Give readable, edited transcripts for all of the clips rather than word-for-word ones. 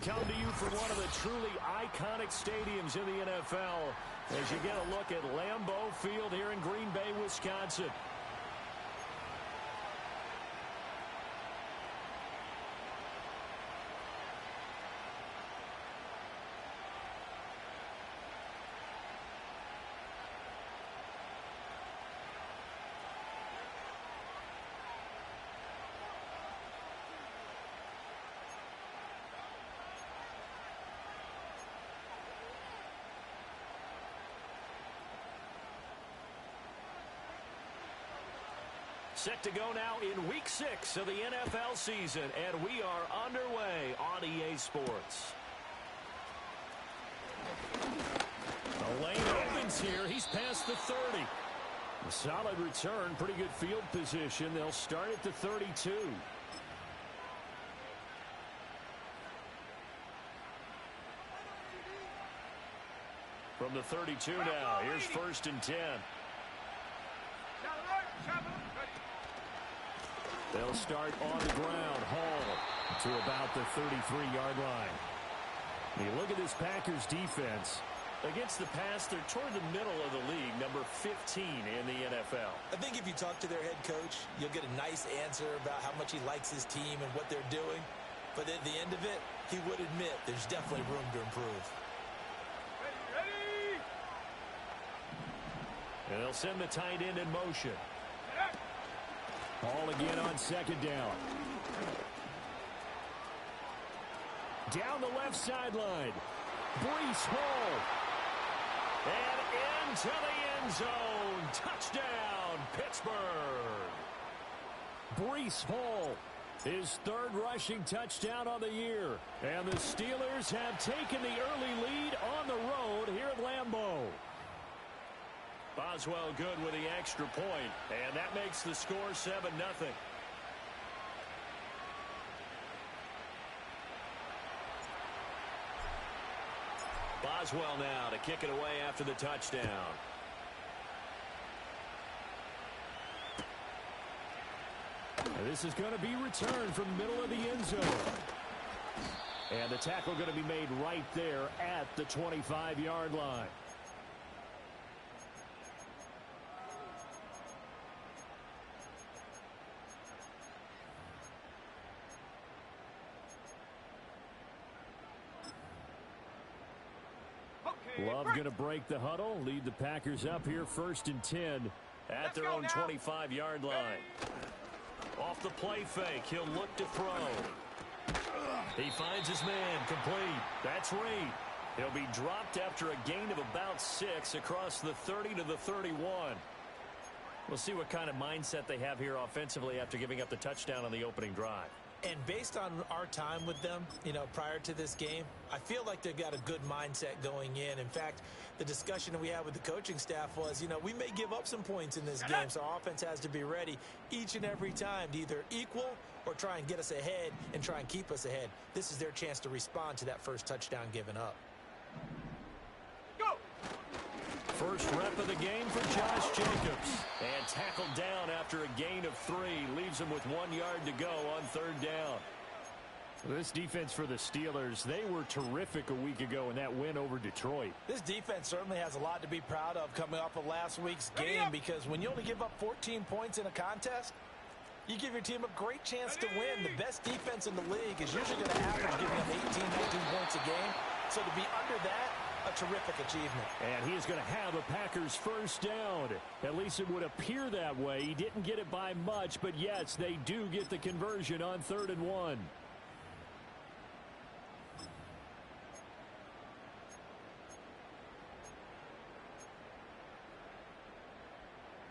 come to you from one of the truly iconic stadiums in the NFL as you get a look at Lambeau Field here in Green Bay, Wisconsin. Set to go now in Week 6 of the NFL season, and we are underway on EA Sports. The lane opens here. He's past the 30. A solid return, pretty good field position. They'll start at the 32. From the 32 now, here's 1st and 10. They'll start on the ground. Hall to about the 33-yard line. You look at this Packers defense. Against the pass, they're toward the middle of the league, number 15 in the NFL. I think if you talk to their head coach, you'll get a nice answer about how much he likes his team and what they're doing. But at the end of it, he would admit there's definitely room to improve. Ready! And they'll send the tight end in motion. Ball again on 2nd down. Down the left sideline. Breece Hall. And into the end zone. Touchdown, Pittsburgh. Breece Hall. His 3rd rushing touchdown on the year. And the Steelers have taken the early lead on the road here at Lambeau. Boswell good with the extra point, and that makes the score 7-0. Boswell now to kick it away after the touchdown. And this is going to be returned from the middle of the end zone. And the tackle going to be made right there at the 25-yard line. Love going to break the huddle, lead the Packers up here 1st and 10 at their own 25-yard line. Off the play fake, he'll look to throw. He finds his man, complete. That's Reed. He'll be dropped after a gain of about 6 across the 30 to the 31. We'll see what kind of mindset they have here offensively after giving up the touchdown on the opening drive. And based on our time with them, prior to this game, I feel like they've got a good mindset going in. In fact, the discussion that we had with the coaching staff was, we may give up some points in this game, so our offense has to be ready each and every time to either equal or try and get us ahead and try and keep us ahead. This is their chance to respond to that first touchdown given up. First rep of the game for Josh Jacobs. And tackled down after a gain of 3. Leaves him with 1 yard to go on 3rd down. This defense for the Steelers, they were terrific a week ago in that win over Detroit. This defense certainly has a lot to be proud of coming off of last week's game, because when you only give up 14 points in a contest, you give your team a great chance to win. The best defense in the league is usually going to average giving up 18, 19 points a game. So to be under that, a terrific achievement. And he is going to have a Packers 1st down. At least it would appear that way. He didn't get it by much, but yes, they do get the conversion on 3rd and 1.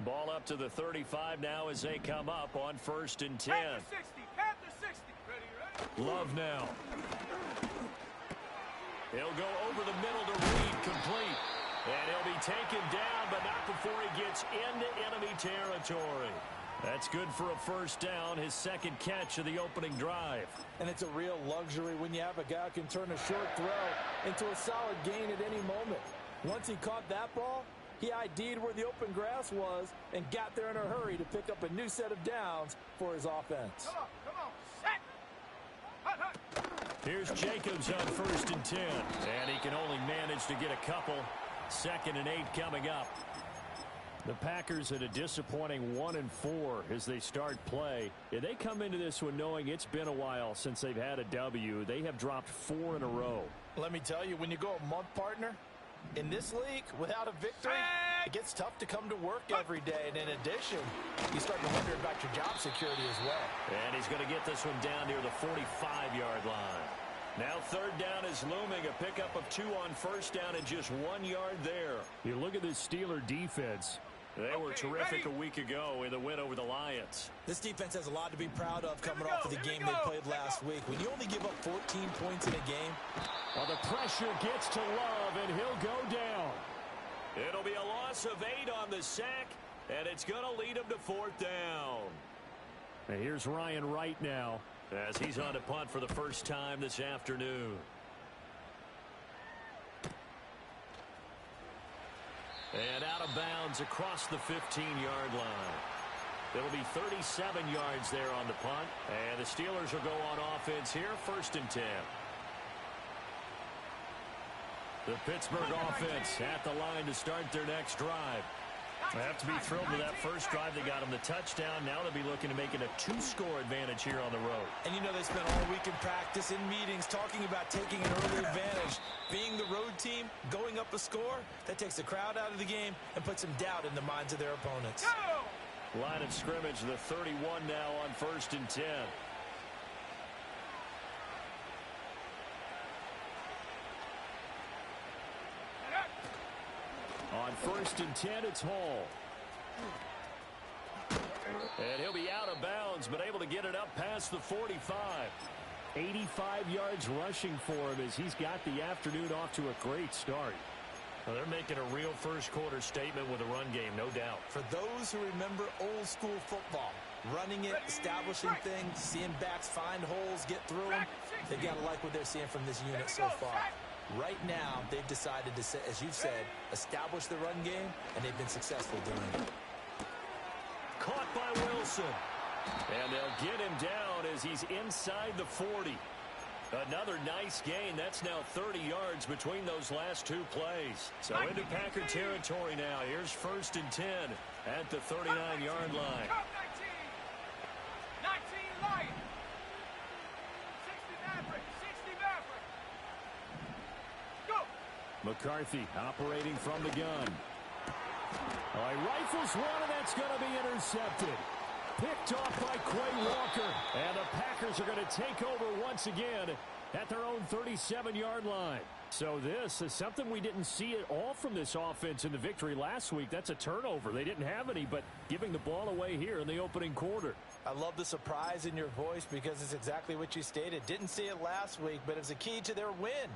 Ball up to the 35 now as they come up on 1st and 10. Panther 60, Panther 60. Ready? Love now. He'll go over the middle to Reed, complete. And he'll be taken down, but not before he gets into enemy territory. That's good for a 1st down, his 2nd catch of the opening drive. And it's a real luxury when you have a guy who can turn a short throw into a solid gain at any moment. Once he caught that ball, he ID'd where the open grass was and got there in a hurry to pick up a new set of downs for his offense. Come on, set. Hut, hut. Here's Jacobs on 1st and 10. And he can only manage to get a couple. 2nd and 8 coming up. The Packers at a disappointing 1-4 as they start play. If they come into this one knowing it's been a while since they've had a W, they have dropped 4 in a row. Let me tell you, when you go a month, partner, in this league, without a victory, it gets tough to come to work every day. And in addition, you start to wonder about your job security as well. And he's going to get this one down near the 45-yard line. Now 3rd down is looming. A pickup of 2 on 1st down and just 1 yard there. You look at this Steeler defense. They were terrific a week ago in the win over the Lions. This defense has a lot to be proud of coming off of the game they played last week. When you only give up 14 points in a game. Well, the pressure gets to Love, and he'll go down. It'll be a loss of 8 on the sack, and it's going to lead him to 4th down. And here's Ryan Wright now, as he's on to punt for the first time this afternoon. And out of bounds across the 15-yard line. It'll be 37 yards there on the punt. And the Steelers will go on offense here, 1st and 10. The Pittsburgh offense at the line to start their next drive. They have to be thrilled with that first drive. They got them the touchdown. Now they'll be looking to make it a 2-score advantage here on the road. And you know they spent all week in practice, in meetings, talking about taking an early advantage. Being the road team, going up a score, that takes the crowd out of the game and puts some doubt in the minds of their opponents. Line of scrimmage, the 31 now on 1st and 10. On 1st and 10, it's Hall. And he'll be out of bounds, but able to get it up past the 45. 85 yards rushing for him as he's got the afternoon off to a great start. Well, they're making a real first-quarter statement with a run game, no doubt. For those who remember old-school football, running it, establishing things, seeing backs find holes, get through them, they've got to like what they're seeing from this unit so far. Right now, they've decided to, as you've said, establish the run game, and they've been successful doing it. Caught by Wilson. And they'll get him down as he's inside the 40. Another nice gain. That's now 30 yards between those last 2 plays. So into Packer territory now. Here's 1st and 10 at the 39-yard line. 19 Lions. 60 Maverick. 60 Maverick. Go. McCarthy operating from the gun. He rifles one, and that's going to be intercepted. Picked off by Quay Walker. And the Packers are going to take over once again at their own 37-yard line. So this is something we didn't see at all from this offense in the victory last week. That's a turnover. They didn't have any, but giving the ball away here in the opening quarter. I love the surprise in your voice because it's exactly what you stated. Didn't see it last week, but it's a key to their win.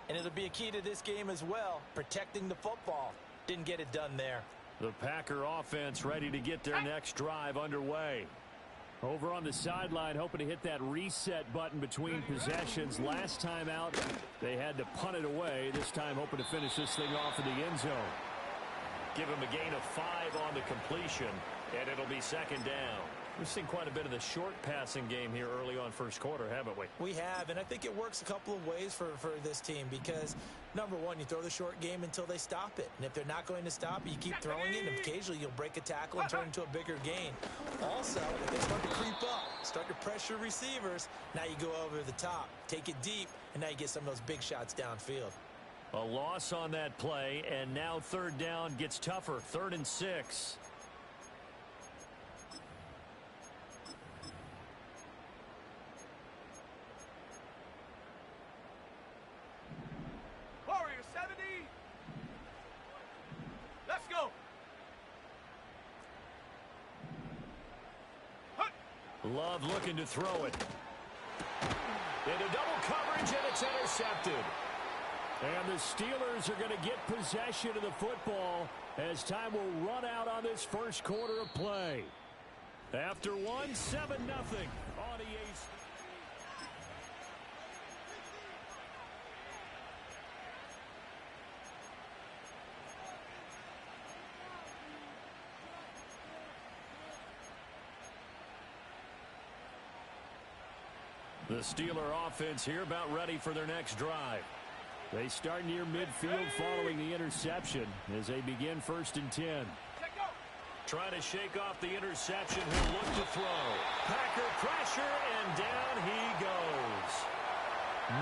And it'll be a key to this game as well, protecting the football. Didn't get it done there. The Packer offense ready to get their next drive underway. Over on the sideline, hoping to hit that reset button between possessions. Last time out, they had to punt it away. This time, hoping to finish this thing off in the end zone. Give him a gain of 5 on the completion, and it'll be 2nd down. We've seen quite a bit of the short passing game here early on first quarter, haven't we? We have, and I think it works a couple of ways for this team because, number one, you throw the short game until they stop it. And if they're not going to stop it, you keep throwing it, and occasionally you'll break a tackle and turn it into a bigger gain. Also, if they start to creep up, start to pressure receivers, now you go over the top, take it deep, and now you get some of those big shots downfield. A loss on that play, and now 3rd down gets tougher. 3rd and 6. Warrior 70. Let's go. Love looking to throw it. Into double coverage, and it's intercepted. And the Steelers are going to get possession of the football as time will run out on this first quarter of play. After 1, 7-0 on EA. The Steeler offense here about ready for their next drive. They start near midfield following the interception as they begin 1st and 10. Trying to shake off the interception. He'll look to throw. Packer pressure, and down he goes.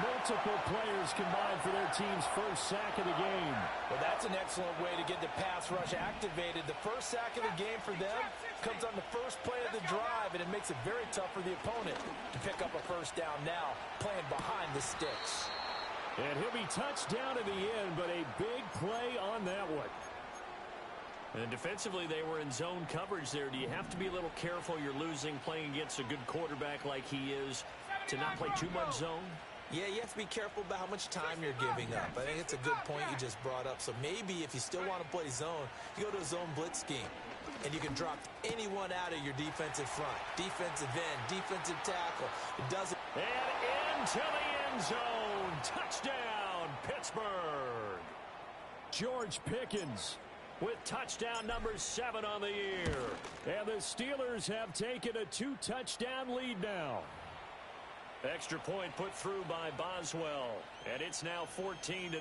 Multiple players combined for their team's first sack of the game. Well, that's an excellent way to get the pass rush activated. The first sack of the game for them comes on the first play of the drive, and it makes it very tough for the opponent to pick up a first down now, playing behind the sticks. And he'll be touched down in the end, but a big play on that one. And defensively, they were in zone coverage there. Do you have to be a little careful you're losing playing against a good quarterback like he is to not play too much zone? Yeah, you have to be careful about how much time you're giving up. I think it's a good point you just brought up. So maybe if you still want to play zone, you go to a zone blitz scheme. And you can drop anyone out of your defensive front. Defensive end, defensive tackle. It doesn't. And into the end zone. Touchdown, Pittsburgh. George Pickens with touchdown number 7 on the year. And the Steelers have taken a 2-touchdown lead now. Extra point put through by Boswell. And it's now 14-0.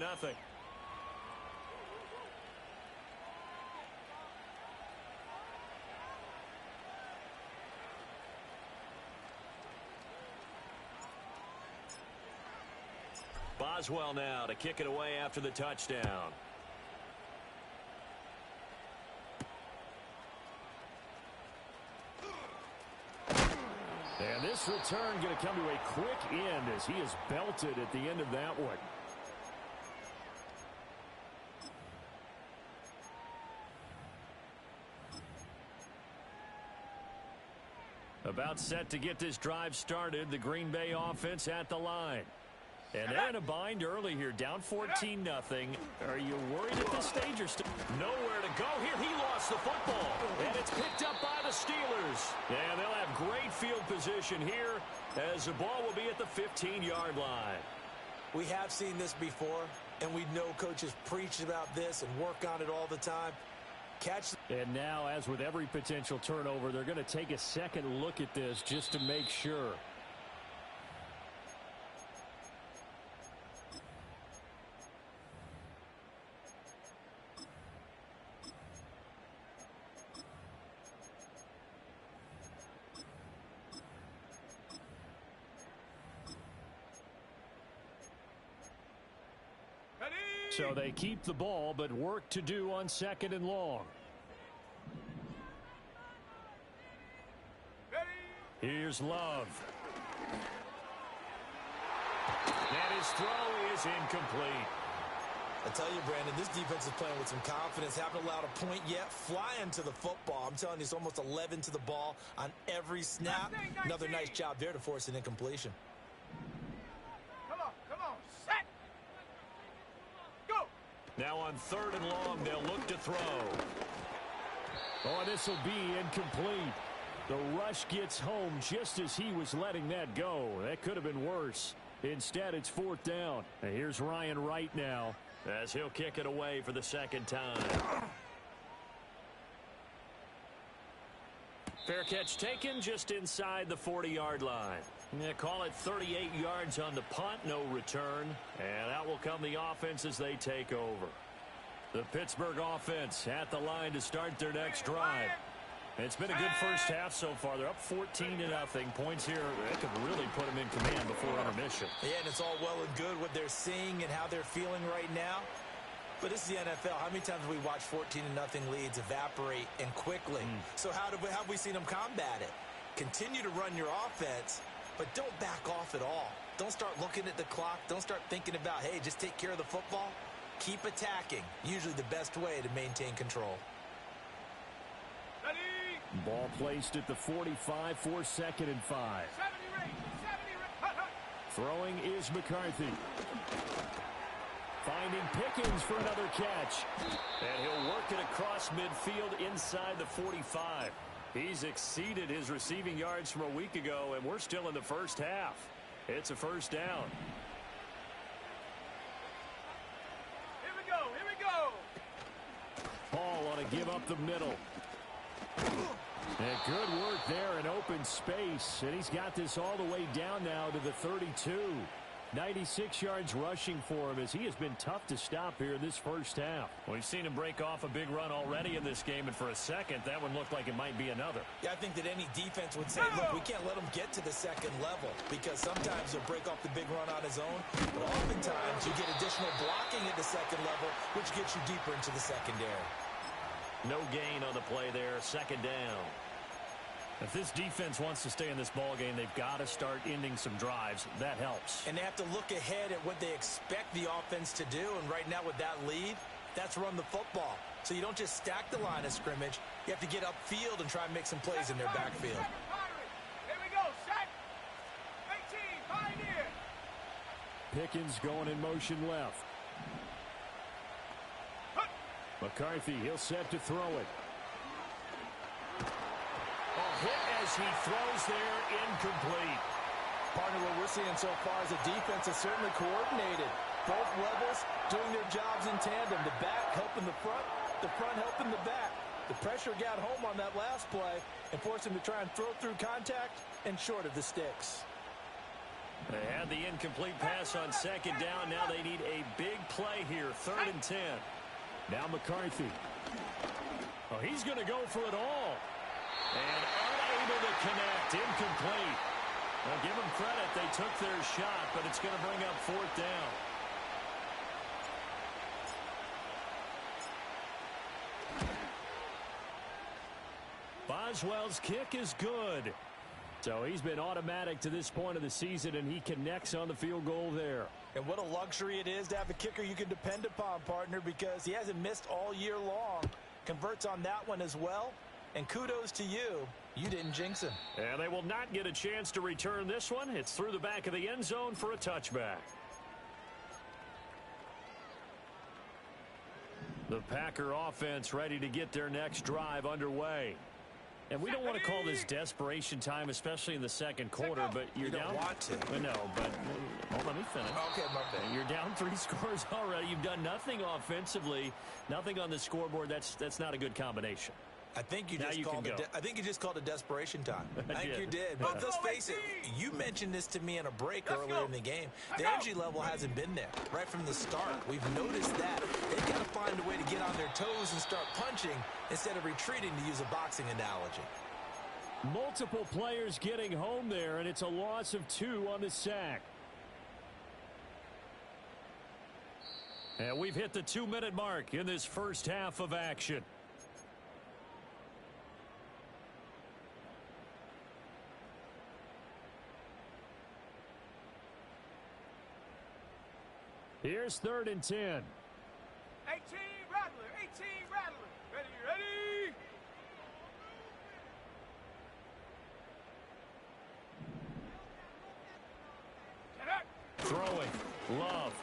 Boswell now to kick it away after the touchdown. And this return going to come to a quick end as he is belted at the end of that one. About set to get this drive started. The Green Bay offense at the line. And they're in a bind early here, down 14-0. Are you worried at this stage or still? Nowhere to go here. He lost the football. And it's picked up by the Steelers. And they'll have great field position here as the ball will be at the 15-yard line. We have seen this before, and we know coaches preach about this and work on it all the time. And now, as with every potential turnover, they're going to take a second look at this just to make sure. So they keep the ball, but work to do on 2nd and long. Here's Love. And his throw is incomplete. I tell you, Brandon, this defense is playing with some confidence. Haven't allowed a point yet. Flying to the football. I'm telling you, it's almost 11 to the ball on every snap. Another nice job there to force an incompletion. Come on, set. Go. Now on 3rd and long, they'll look to throw. Oh, this will be incomplete. The rush gets home just as he was letting that go. That could have been worse. Instead, it's 4th down. And here's Ryan Wright now, as he'll kick it away for the 2nd time. Fair catch taken just inside the 40-yard line. They call it 38 yards on the punt, no return. And out will come the offense as they take over. The Pittsburgh offense at the line to start their next drive. It's been a good first half so far. They're up 14-0. Points here, that could really put them in command before intermission. Yeah, and it's all well and good what they're seeing and how they're feeling right now. But this is the NFL. How many times have we watched 14-0 leads evaporate and quickly? So how have we seen them combat it? Continue to run your offense, but don't back off at all. Don't start looking at the clock. Don't start thinking about, hey, just take care of the football. Keep attacking. Usually the best way to maintain control. Ball placed at the 45 for 2nd and 5. Throwing is McCarthy. Finding Pickens for another catch. And he'll work it across midfield inside the 45. He's exceeded his receiving yards from a week ago, and we're still in the first half. It's a 1st down. Here we go. Paul on a give up the middle. And good work there in open space. And he's got this all the way down now to the 32. 96 yards rushing for him as he has been tough to stop here in this first half. We've seen him break off a big run already in this game, and for a second, that one looked like it might be another. Yeah, I think that any defense would say, look, we can't let him get to the second level because sometimes he'll break off the big run on his own, but oftentimes you get additional blocking at the second level, which gets you deeper into the secondary. No gain on the play there, second down. If this defense wants to stay in this ball game, they've got to start ending some drives. That helps. And they have to look ahead at what they expect the offense to do. And right now with that lead, that's run the football. So you don't just stack the line of scrimmage. You have to get upfield and try and make some plays in their backfield. Here we go, set. 18, Pioneer. Pickens going in motion left. McCarthy, he'll set to throw it. Hit as he throws there, incomplete. Partner, what we're seeing so far is the defense is certainly coordinated. Both levels doing their jobs in tandem. The back helping the front helping the back. The pressure got home on that last play and forced him to try and throw through contact and short of the sticks. They had the incomplete pass on second down. Now they need a big play here, 3rd and 10. Now McCarthy. Oh, he's going to go for it all. And unable to connect, incomplete. Well, give them credit, they took their shot, but it's going to bring up 4th down. Boswell's kick is good. So he's been automatic to this point of the season, and he connects on the field goal there. And what a luxury it is to have a kicker you can depend upon, partner, because he hasn't missed all year long. Converts on that one as well. And kudos to you. You didn't jinx him. And they will not get a chance to return this one. It's through the back of the end zone for a touchback. The Packer offense ready to get their next drive underway. And we don't want to call this desperation time, especially in the second quarter, but you're down. You don't want to. No, but let me finish. Okay, my bad. You're down 3 scores already. You've done nothing offensively, nothing on the scoreboard. That's not a good combination. I think you Now just you called can it. go. I think you just called it desperation time. I think you did. But let's face it, you mentioned this to me in a break earlier in the game. The energy level hasn't been there right from the start. We've noticed that. They've got to find a way to get on their toes and start punching instead of retreating, to use a boxing analogy. Multiple players getting home there, and it's a loss of 2 on the sack. And we've hit the 2-minute mark in this first half of action. Here's 3rd and 10. 18, Rattler. 18, Rattler. Ready. Throwing. Love.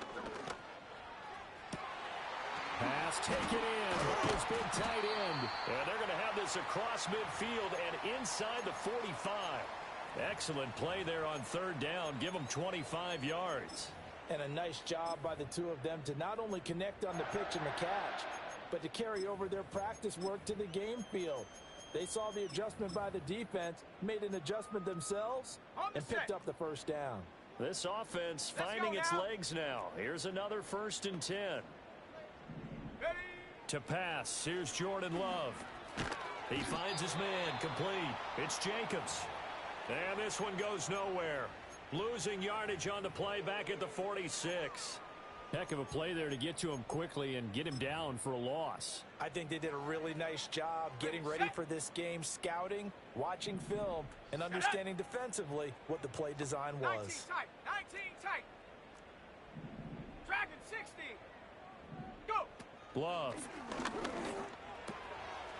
Pass taken in by his big tight end. And they're going to have this across midfield and inside the 45. Excellent play there on 3rd down. Give them 25 yards. And a nice job by the two of them to not only connect on the pitch and the catch, but to carry over their practice work to the game field. They saw the adjustment by the defense, made an adjustment themselves, and picked up the 1st down. This offense finding its legs now. Here's another 1st and 10. Ready. To pass, here's Jordan Love. He finds his man, complete. It's Jacobs. And this one goes nowhere. Losing yardage on the play back at the 46. Heck of a play there to get to him quickly and get him down for a loss. I think they did a really nice job getting ready for this game, scouting, watching film, and understanding defensively what the play design 19 was. tight. 19 tight. Dragon 60. Go. Love.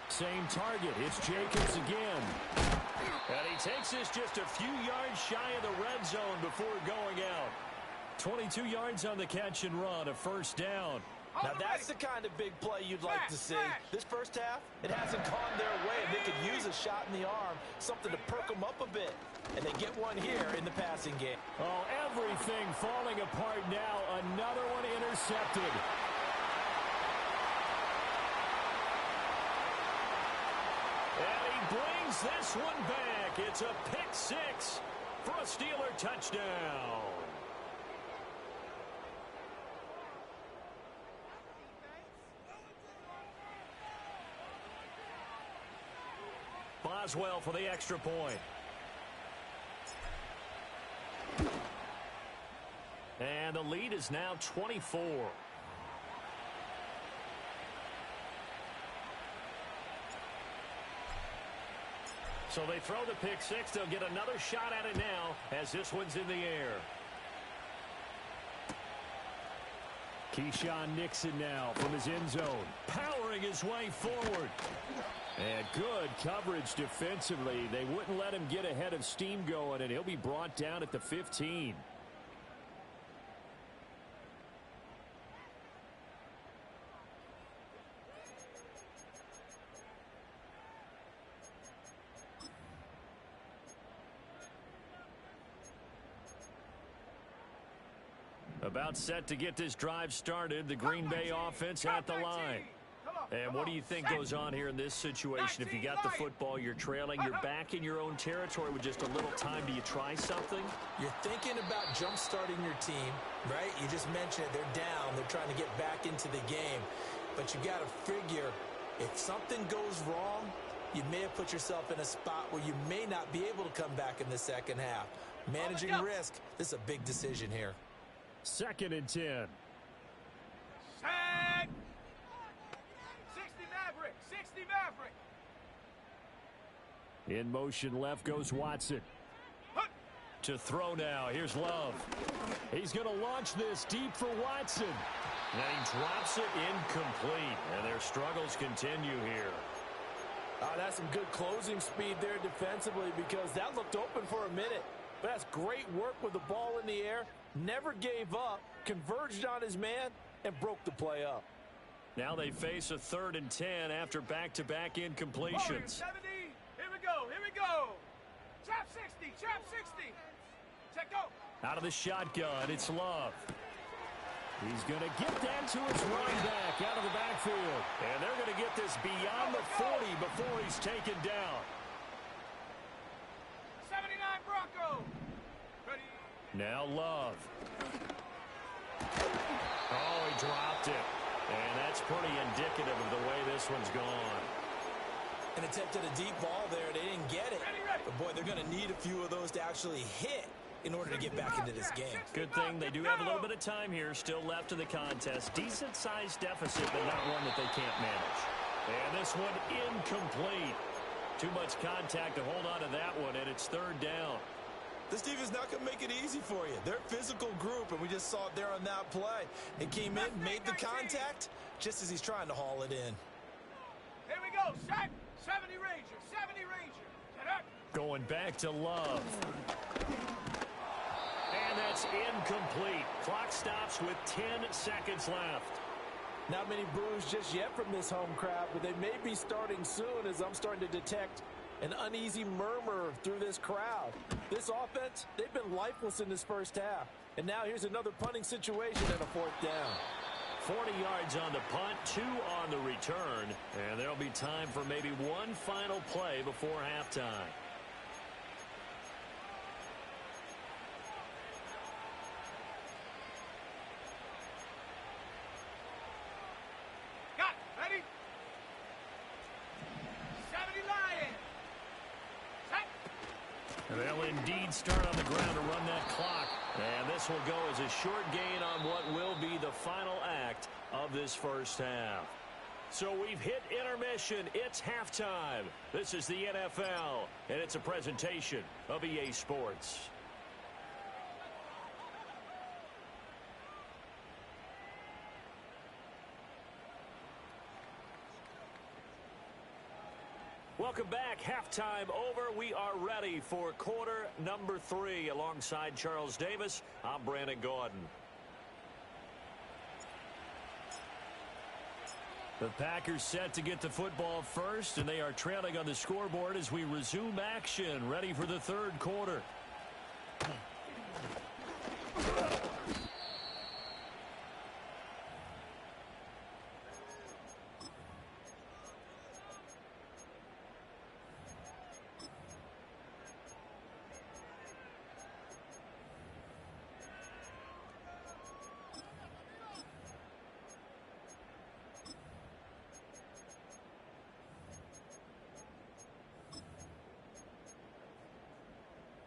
Same target. It's Jacobs again. And he takes this just a few yards shy of the red zone before going out. 22 yards on the catch and run, a 1st down. Now that's the kind of big play you'd like to see. This first half, it hasn't gone their way, and they could use a shot in the arm, something to perk them up a bit. And they get one here in the passing game. Oh, everything falling apart now. Another one intercepted. And he brings throws this one back. It's a pick six for a Steeler touchdown. Boswell for the extra point. And the lead is now 24. So they throw the pick six. They'll get another shot at it now as this one's in the air. Keyshawn Nixon now from his end zone. Powering his way forward. And good coverage defensively. They wouldn't let him get ahead of steam going, and he'll be brought down at the 15. About set to get this drive started. The Green Bay offense at the line. And what do you think goes on here in this situation? If you got the football, you're trailing, you're back in your own territory with just a little time. Do you try something? You're thinking about jump-starting your team, right? You just mentioned it. They're down. They're trying to get back into the game. But you got to figure, if something goes wrong, you may have put yourself in a spot where you may not be able to come back in the second half. Managing risk, this is a big decision here. 2nd and 10. Set. 60 Maverick. 60 Maverick. In motion left goes Watson. To throw now. Here's Love. He's going to launch this deep for Watson. And he drops it incomplete. And their struggles continue here. That's some good closing speed there defensively because that looked open for a minute. But that's great work with the ball in the air. Never gave up, converged on his man, and broke the play up. Now they face a 3rd and 10 after back-to-back incompletions. 70. Here we go. Here we go. Trap 60. Trap 60. Check go. Out of the shotgun, it's Love. He's going to get that to his running back out of the backfield. And they're going to get this beyond the 40 before he's taken down. 79 Bronco. Ready. Now Love. Oh, he dropped it. And that's pretty indicative of the way this one's gone. An attempt at a deep ball there. They didn't get it. But, boy, they're going to need a few of those to actually hit in order to get back into this game. Good thing they do have a little bit of time here still left in the contest. Decent-sized deficit, but not one that they can't manage. And this one incomplete. Too much contact to hold on to that one, and it's 3rd down. This defense not going to make it easy for you. They're a physical group, and we just saw it there on that play. It came in, made the contact, just as he's trying to haul it in. Here we go. Set. 70 Ranger. 70 Ranger. Set up. Going back to Love. And that's incomplete. Clock stops with 10 seconds left. Not many boos just yet from this home crowd, but they may be starting soon as I'm starting to detect an uneasy murmur through this crowd. This offense, they've been lifeless in this first half. And now here's another punting situation and a 4th down. 40 yards on the punt, 2 on the return. And there'll be time for maybe one final play before halftime. Got it. Ready. 70 Lion. Set. They'll indeed start on the ground to run that clock. And this will go as a short gain on what will be the final act of this first half. So we've hit intermission. It's halftime. This is the NFL, and it's a presentation of EA Sports. Welcome back. Halftime over. We are ready for quarter number 3. Alongside Charles Davis, I'm Brandon Gordon. The Packers set to get the football first, and they are trailing on the scoreboard as we resume action, ready for the 3rd quarter.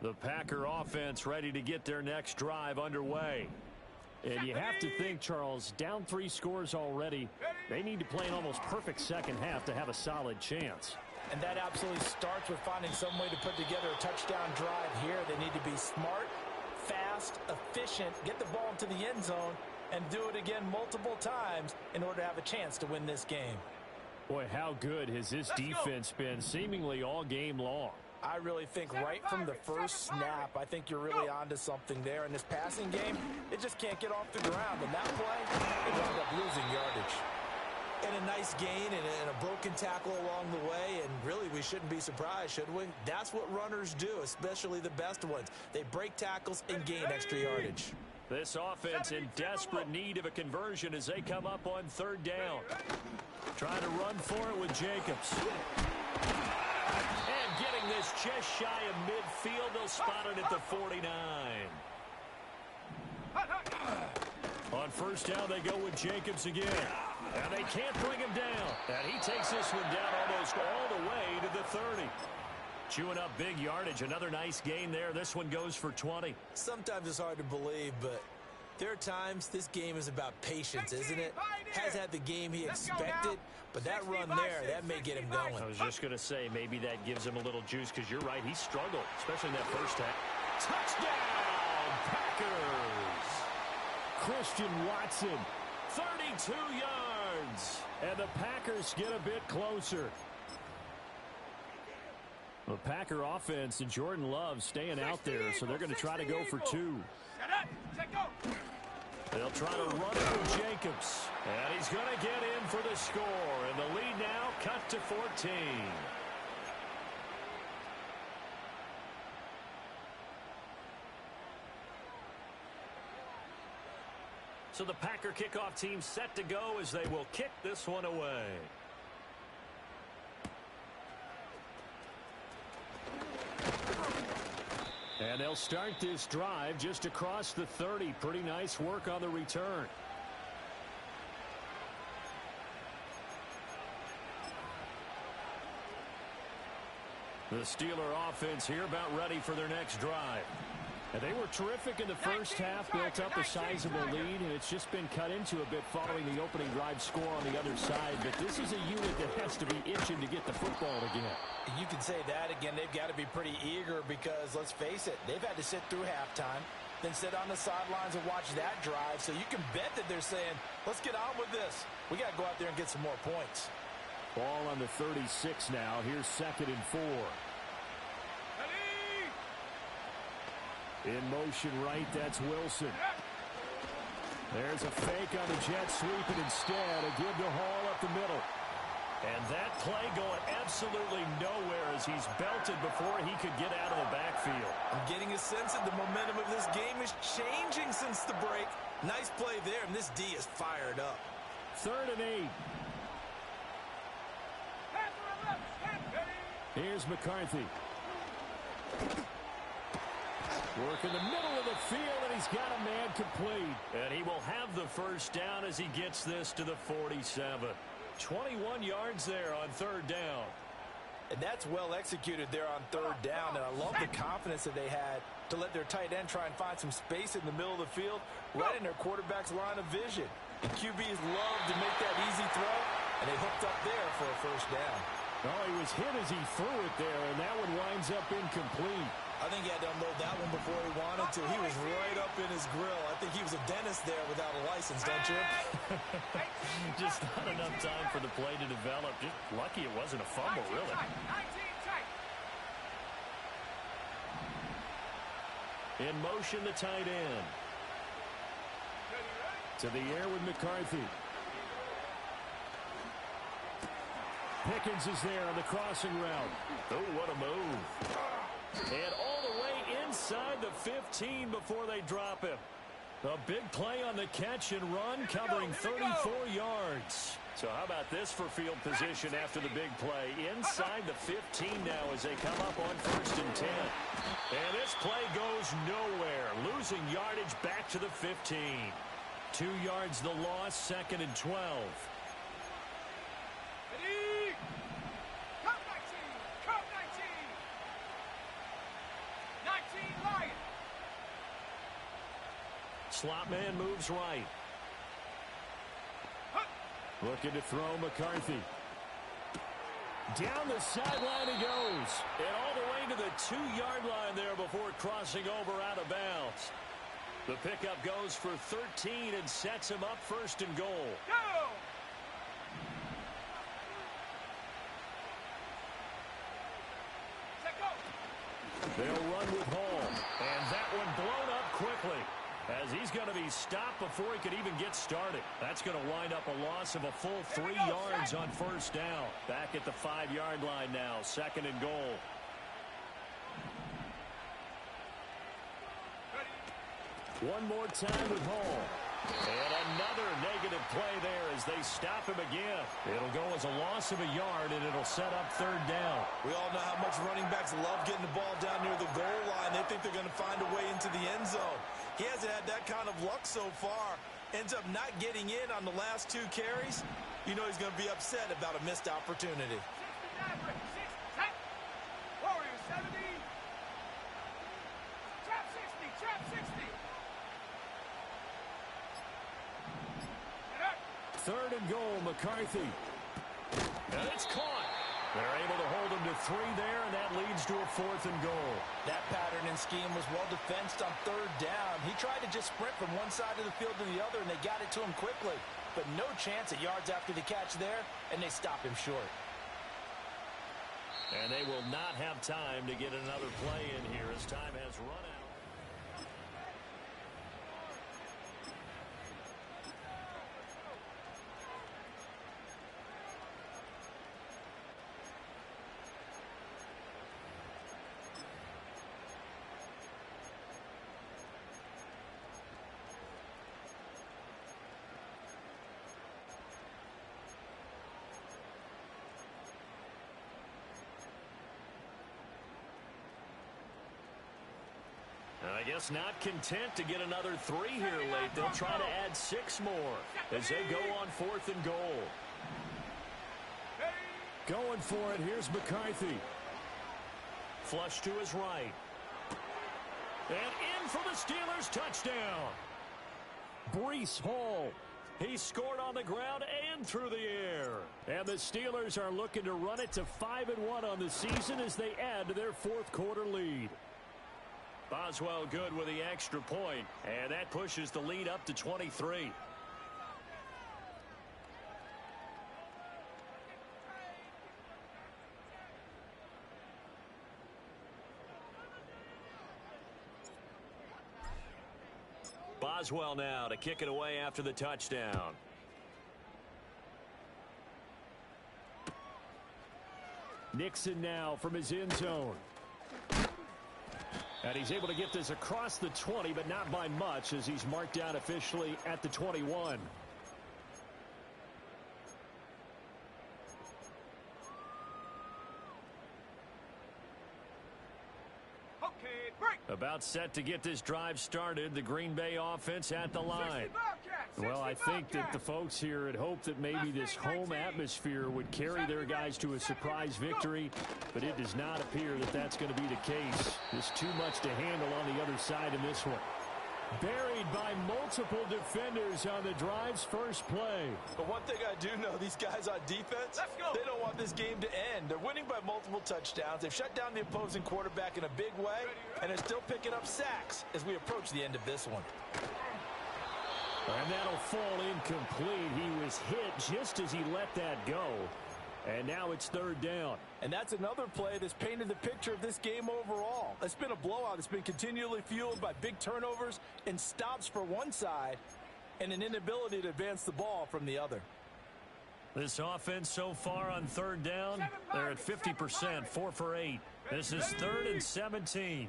The Packer offense ready to get their next drive underway. And you have to think, Charles, down 3 scores already. They need to play an almost perfect second half to have a solid chance. And that absolutely starts with finding some way to put together a touchdown drive here. They need to be smart, fast, efficient, get the ball into the end zone, and do it again multiple times in order to have a chance to win this game. Boy, how good has this defense been seemingly all game long? I really think right from the first snap, I think you're really onto something there. In this passing game, it just can't get off the ground. And that play, they wound up losing yardage. And a nice gain and a broken tackle along the way, and really we shouldn't be surprised, should we? That's what runners do, especially the best ones. They break tackles and gain extra yardage. This offense in desperate need of a conversion as they come up on 3rd down. Trying to run for it with Jacobs. And getting this just shy of midfield, they'll spot it at the 49. On 1st down, they go with Jacobs again. And they can't bring him down. And he takes this one down almost all the way to the 30. Chewing up big yardage. Another nice gain there. This one goes for 20. Sometimes it's hard to believe, but there are times this game is about patience, isn't it? Has had the game he expected, but that run there, that may get him going. I was just going to say, maybe that gives him a little juice, because you're right, he struggled, especially in that first half. Touchdown, Packers! Christian Watson, 32 yards. and the Packers get a bit closer. The Packer offense and Jordan Love staying out there, so they're going to try to go for 2. They'll try to run it with Jacobs. And he's going to get in for the score. And the lead now cut to 14. So the Packer kickoff team set to go as they will kick this one away. And they'll start this drive just across the 30. Pretty nice work on the return. The Steeler offense here about ready for their next drive. And they were terrific in the first half, built up a sizable lead, and it's just been cut into a bit following the opening drive score on the other side. But this is a unit that has to be itching to get the football again. You can say that again. They've got to be pretty eager because, let's face it, they've had to sit through halftime, then sit on the sidelines and watch that drive. So you can bet that they're saying, let's get on with this. We got to go out there and get some more points. Ball on the 36 now. Here's 2nd and 4. In motion right, that's Wilson. There's a fake on the jet sweep, and instead a give to Hall up the middle. And that play going absolutely nowhere as he's belted before he could get out of the backfield. I'm getting a sense that the momentum of this game is changing since the break. Nice play there, and this D is fired up. 3rd and 8. Here's McCarthy. Work in the middle of the field, and he's got a man complete. And he will have the first down as he gets this to the 47. 21 yards there on 3rd down. And that's well executed there on 3rd down. And I love the confidence that they had to let their tight end try and find some space in the middle of the field, right in their quarterback's line of vision. The QBs love to make that easy throw, and they hooked up there for a first down. Oh, he was hit as he threw it there, and that one winds up incomplete. I think he had to unload that one before he wanted to. He was right up in his grill. I think he was a dentist there without a license, don't you? Just not enough time for the play to develop. Just lucky it wasn't a fumble, really. In motion, the tight end. To the air with McCarthy. Pickens is there on the crossing route. Oh, what a move. And all the way inside the 15 before they drop him. A big play on the catch and run, covering 34 yards. So how about this for field position after the big play? Inside the 15 now as they come up on 1st and 10. And this play goes nowhere. Losing yardage back to the 15. 2 yards the loss, 2nd and 12. Slot man moves right. Looking to throw McCarthy. Down the sideline he goes. And all the way to the 2-yard line there before crossing over out of bounds. The pickup goes for 13 and sets him up first and goal. Go! Set go! They'll run with Hall. And that one blown up quickly, as he's going to be stopped before he could even get started. That's going to wind up a loss of a full 3 yards on first down. Back at the 5-yard line now, second and goal. One more time with Hall. And another negative play there as they stop him again. It'll go as a loss of a yard, and it'll set up third down. We all know how much running backs love getting the ball down near the goal line. They think they're going to find a way into the end zone. He hasn't had that kind of luck so far. Ends up not getting in on the last 2 carries. You know he's going to be upset about a missed opportunity. 69, Warriors 70. Trap 60, trap 60. Third and goal, McCarthy. And it's caught. They're able to hold him to 3 there, and that leads to a 4th and goal. That pattern and scheme was well defensed on third down. He tried to just sprint from one side of the field to the other, and they got it to him quickly. But no chance at yards after the catch there, and they stop him short. And they will not have time to get another play in here as time has run out. I guess not content to get another 3 here late. They'll try to add 6 more as they go on 4th and goal. Going for it. Here's McCarthy. Flush to his right. And in for the Steelers, touchdown. Breece Hall. He scored on the ground and through the air. And the Steelers are looking to run it to 5-1 on the season as they add to their 4th quarter lead. Boswell good with the extra point, and that pushes the lead up to 23. Boswell now to kick it away after the touchdown. Nixon now from his end zone. And he's able to get this across the 20, but not by much as he's marked down officially at the 21. Okay, break. About set to get this drive started, the Green Bay offense at the line. Well, I think that the folks here had hoped that maybe this home atmosphere would carry their guys to a surprise victory, but it does not appear that that's going to be the case. There's too much to handle on the other side in this one. Buried by multiple defenders on the drive's first play. But one thing I do know, these guys on defense, they don't want this game to end. They're winning by multiple touchdowns. They've shut down the opposing quarterback in a big way, and they're still picking up sacks as we approach the end of this one. And that'll fall incomplete. He was hit just as he let that go. And now it's third down. And that's another play that's painted the picture of this game overall. It's been a blowout. It's been continually fueled by big turnovers and stops for one side and an inability to advance the ball from the other. This offense so far on third down, they're at 50%, 4 for 8. This is 3rd and 17.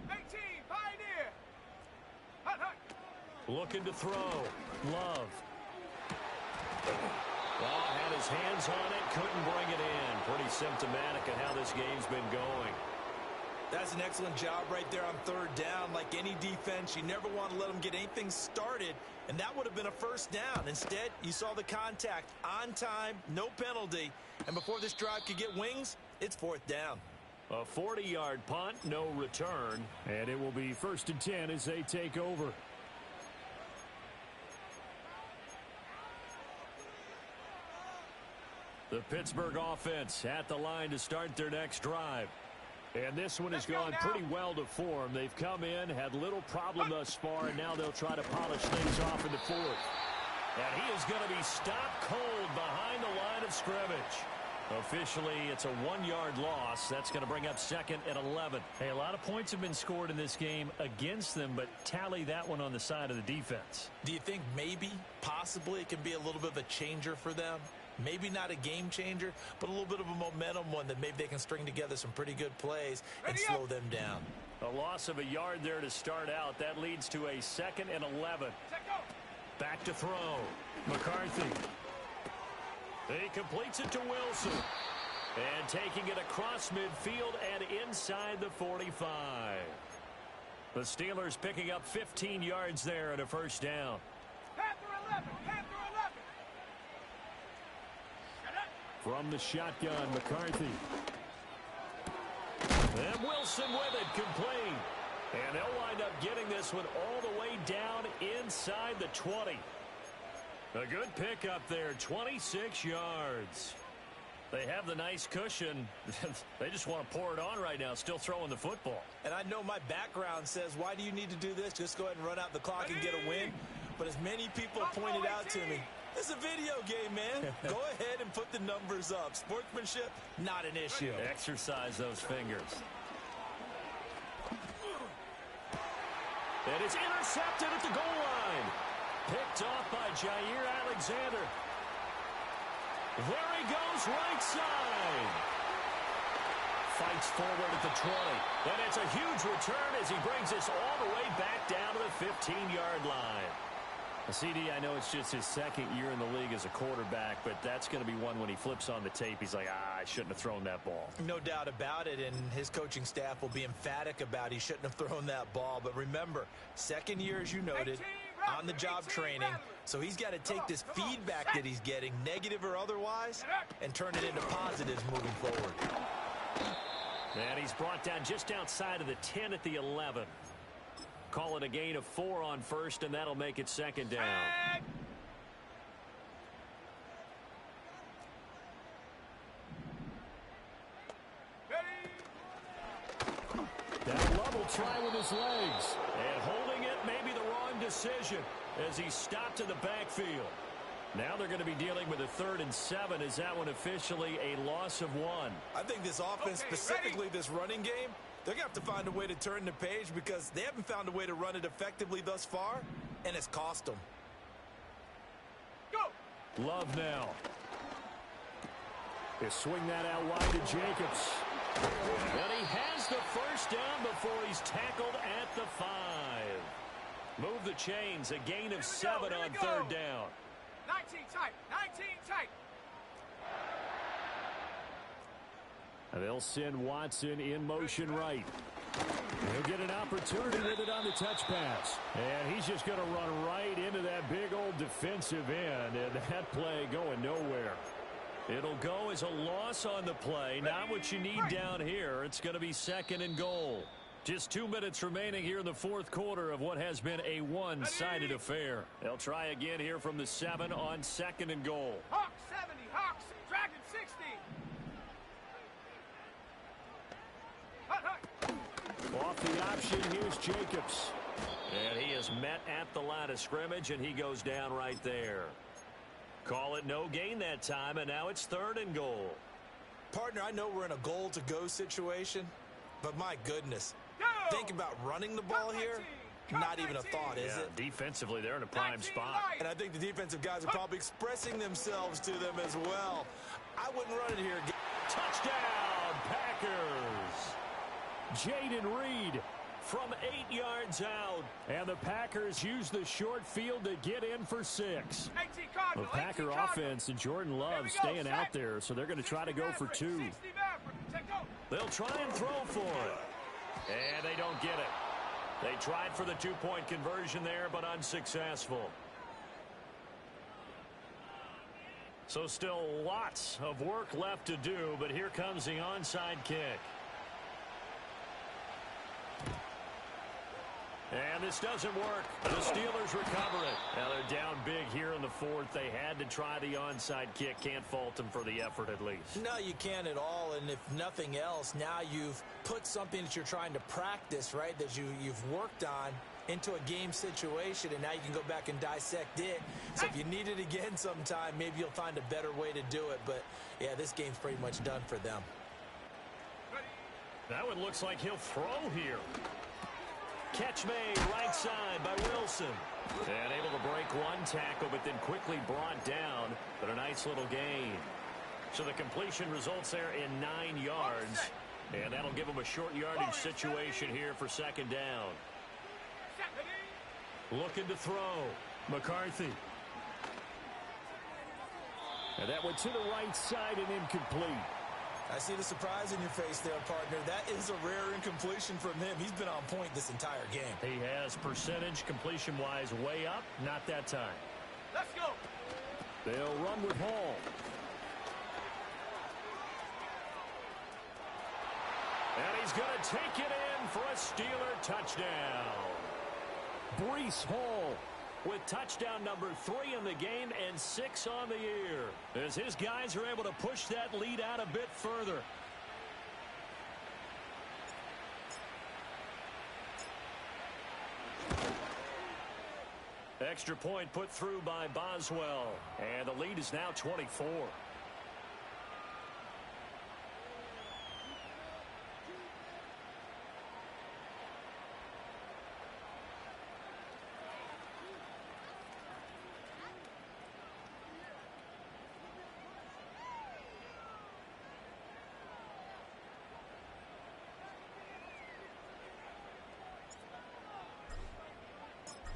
18, Pioneer. Hut, hut. Looking to throw. Love. Well, had his hands on it, couldn't bring it in. Pretty symptomatic of how this game's been going. That's an excellent job right there on third down. Like any defense, you never want to let them get anything started, and that would have been a first down. Instead, you saw the contact on time, no penalty, and before this drive could get wings, it's 4th down. A 40-yard punt, no return. And it will be 1st and 10 as they take over. The Pittsburgh offense at the line to start their next drive. And this one has gone pretty well to form. They've come in, had little problem thus far, and now they'll try to polish things off in the 4th. And he is going to be stopped cold behind the line of scrimmage. Officially, it's a 1-yard loss. That's going to bring up 2nd and 11. Hey, a lot of points have been scored in this game against them, but tally that one on the side of the defense. Do you think maybe, possibly, it can be a little bit of a changer for them? Maybe not a game changer, but a little bit of a momentum one that maybe they can string together some pretty good plays and slow them down. A loss of a yard there to start out. That leads to a 2nd and 11. Back to throw. McCarthy. He completes it to Wilson. And taking it across midfield and inside the 45. The Steelers picking up 15 yards there and a first down. Panther 11, Panther 11. From the shotgun, McCarthy. And Wilson with it, complete. And they'll wind up getting this one all the way down inside the 20. A good pickup there, 26 yards. They have the nice cushion. They just want to pour it on right now, still throwing the football. And I know my background says, why do you need to do this? Just go ahead and run out the clock and get a win. But as many people pointed out to me, it's a video game, man. Go ahead and put the numbers up. Sportsmanship, not an issue. Exercise those fingers. And it's intercepted at the goal line. Picked off by Jair Alexander. There he goes, right side. Fights forward at the 20. And it's a huge return as he brings this all the way back down to the 15-yard line. CD, I know it's just his 2nd year in the league as a quarterback, but that's going to be one when he flips on the tape. He's like, I shouldn't have thrown that ball. No doubt about it, and his coaching staff will be emphatic about he shouldn't have thrown that ball. But remember, 2nd year, as you noted, on-the-job training, so he's got to take this feedback that he's getting, negative or otherwise, and turn it into positives moving forward. And he's brought down just outside of the 10 at the 11. Call it a gain of 4 on first, and that'll make it 2nd down. That Love will try with his legs. And holding it may be the wrong decision as he stopped in the backfield. Now they're going to be dealing with a 3rd and 7. Is that one officially a loss of 1? I think this offense, specifically this running game, they're going to have to find a way to turn the page because they haven't found a way to run it effectively thus far, and it's cost them. Go! Love now. They swing that out wide to Jacobs. And he has the first down before he's tackled at the 5. Move the chains, a gain of 7 on 3rd down. 19 tight, 19 tight. They'll send Watson in motion right. He'll get an opportunity with it on the touch pass. And he's just going to run right into that big old defensive end. And that play going nowhere. It'll go as a loss on the play. Not what you need down here. It's going to be 2nd and goal. Just 2 minutes remaining here in the 4th quarter of what has been a one-sided affair. They'll try again here from the 7 on 2nd and goal. Hawks 70, Hawks, Dragon 60. Off the option, here's Jacobs. And he is met at the line of scrimmage, and he goes down right there. Call it no gain that time, and now it's 3rd and goal. Partner, I know we're in a goal-to-go situation, but my goodness, think about running the ball here. Not even a thought, is it? Defensively, they're in a prime spot. And I think the defensive guys are probably expressing themselves to them as well. I wouldn't run it here. Touchdown, Packers. Jaden Reed from 8 yards out. And the Packers use the short field to get in for 6. The Packer offense and Jordan Love staying out there, so they're going to try to go for 2. They'll try and throw for it. And they don't get it. They tried for the 2-point conversion there, but unsuccessful. So still lots of work left to do, but here comes the onside kick. And this doesn't work. The Steelers recover it. Now they're down big here in the fourth. They had to try the onside kick. Can't fault them for the effort at least. No, you can't at all. And if nothing else, now you've put something that you're trying to practice, right, that you've worked on into a game situation, and now you can go back and dissect it. So if you need it again sometime, maybe you'll find a better way to do it. But, yeah, this game's pretty much done for them. That one looks like he'll throw here. Catch made right side by Wilson. And able to break one tackle, but then quickly brought down. But a nice little gain. So the completion results there in 9 yards. And that'll give them a short yardage situation here for second down. Looking to throw. McCarthy. And that went to the right side and incomplete. I see the surprise in your face there, partner. That is a rare incompletion from him. He's been on point this entire game. He has percentage completion-wise way up. Not that time. Let's go. They'll run with Hall. And he's going to take it in for a Steeler touchdown. Breece Hall with touchdown number 3 in the game and 6 on the year, as his guys are able to push that lead out a bit further. Extra point put through by Boswell, and the lead is now 24.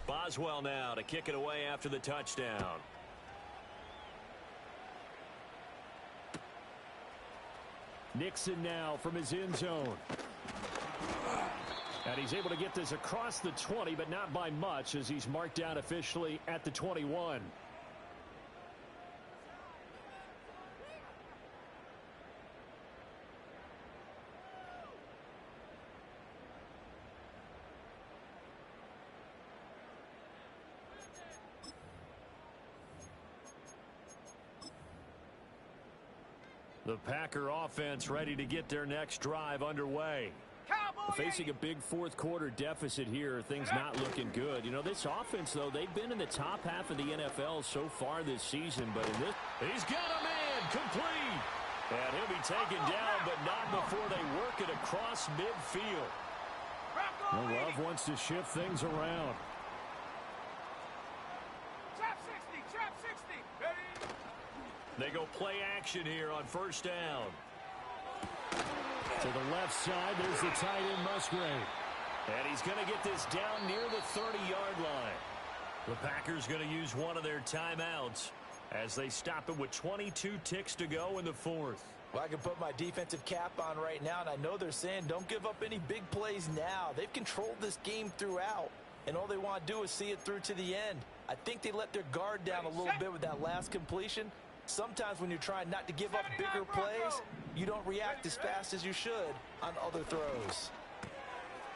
Boswell now to kick it away after the touchdown. Nixon now from his end zone. And he's able to get this across the 20, but not by much, as he's marked down officially at the 21. The Packer offense ready to get their next drive underway. Facing a big fourth quarter deficit here, things not looking good. You know, this offense, though, they've been in the top half of the NFL so far this season, but in this... He's got a man complete. And he'll be taken down, but not before they work it across midfield. Well, Love wants to shift things around. Trap 60, trap 60. Ready? They go play action here on first down. To the left side, there's the tight end Musgrave. And he's going to get this down near the 30-yard line. The Packers going to use one of their timeouts as they stop it with 22 ticks to go in the fourth. Well, I can put my defensive cap on right now, and I know they're saying don't give up any big plays now. They've controlled this game throughout, and all they want to do is see it through to the end. I think they let their guard down a little bit with that last completion. Sometimes when you're trying not to give up bigger plays, you don't react as fast as you should on other throws.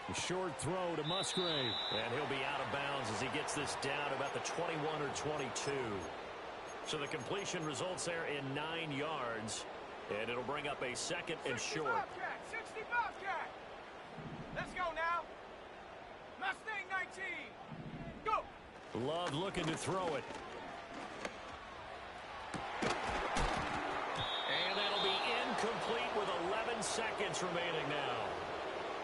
A short throw to Musgrave. And he'll be out of bounds as he gets this down about the 21 or 22. So the completion results there in 9 yards. And it'll bring up a second and short. 60 Bobcat. Let's go now. Mustang 19. Go. Love looking to throw it. And that'll be incomplete with 11 seconds remaining now.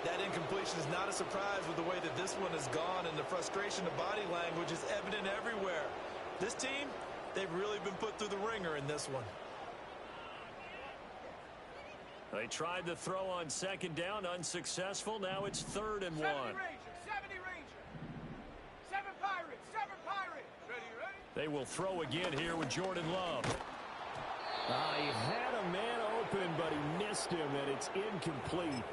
That incompletion is not a surprise with the way that this one has gone, and the frustration of body language is evident everywhere. This team, they've really been put through the ringer in this one. They tried to throw on second down, unsuccessful. Now it's 3rd and 1. 70 Ranger. 7 Pirates. 7 Pirates. Ready? They will throw again here with Jordan Love. He had a man open, but he missed him, and it's incomplete.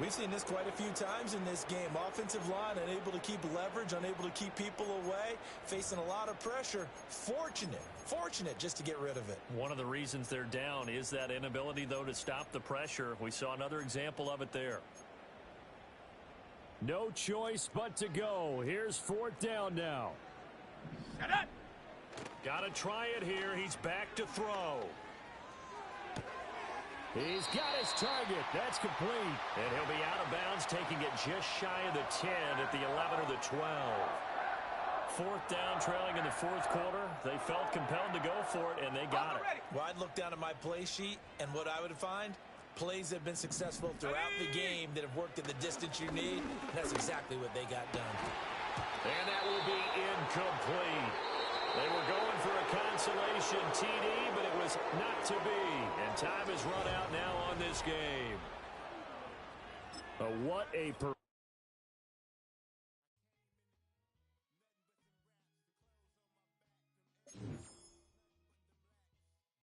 We've seen this quite a few times in this game. Offensive line unable to keep leverage, unable to keep people away, facing a lot of pressure. Fortunate just to get rid of it. One of the reasons they're down is that inability, though, to stop the pressure. We saw another example of it there. No choice but to go. Here's 4th down now. Set up. Got to try it here. He's back to throw. He's got his target. That's complete. And he'll be out of bounds, taking it just shy of the 10 at the 11 or the 12. 4th down, trailing in the 4th quarter. They felt compelled to go for it, and they got it. Well, I'd look down at my play sheet, and what I would find, plays that have been successful throughout the game that have worked at the distance you need. That's exactly what they got done. And that will be incomplete. They were going for a consolation TD, but it was not to be. And time is run out now on this game. What a